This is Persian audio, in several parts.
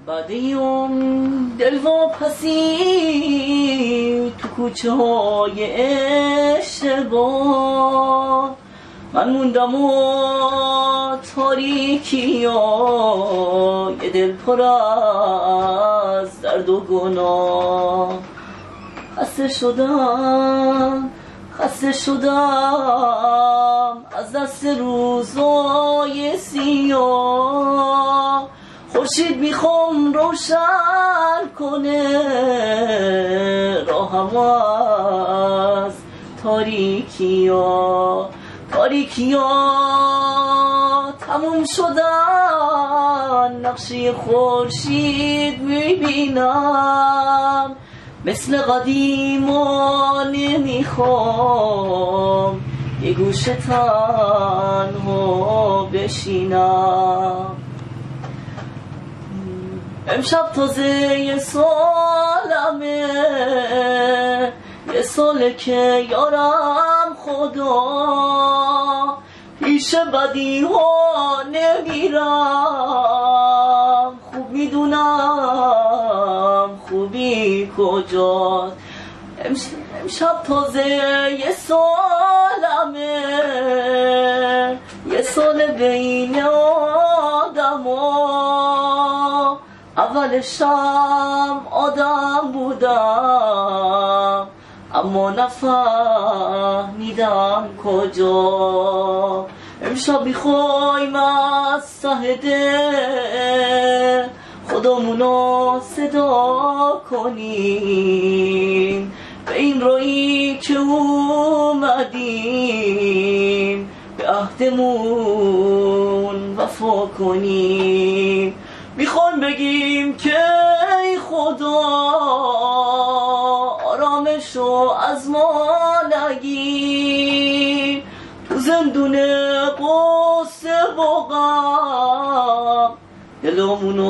بعدیم دلواپسی تو کوچه های اشتباه من موندم و تاریکی ها یه دل پر از درد و گناه خسته شدم از دست روزای سیاه خورشید میخوام روشن کنه راهم از تاریکیا تموم شدن نقشی خورشید میبینم مثل قدیما نمیخوام یه گوشه تنها بشینم امشب تازه یه سالمه یه ساله که یارم خدا پیش بدی ها نمیرم خوب میدونم خوبی کجاست امشب تازه یه سالمه یه سال بین آدم ها اولشم آدم بودم اما نفهمیدم کجا امشب میخوایم از ته دل خودمونو صدا کنیم به این رایی که اومدیم به عهدمون وفا کنیم میخوایم بگیم که ای خدا آرامشو از ما نگیر تو زندون قصه و غم دلمونو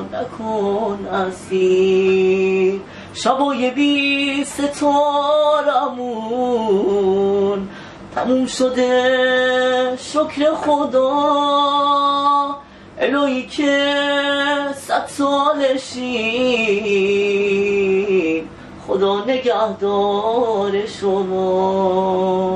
نکن اسیر شبای بی ستارمون تموم شده شکر خدا الهی که 100 سالشیم خدا نگهدار شما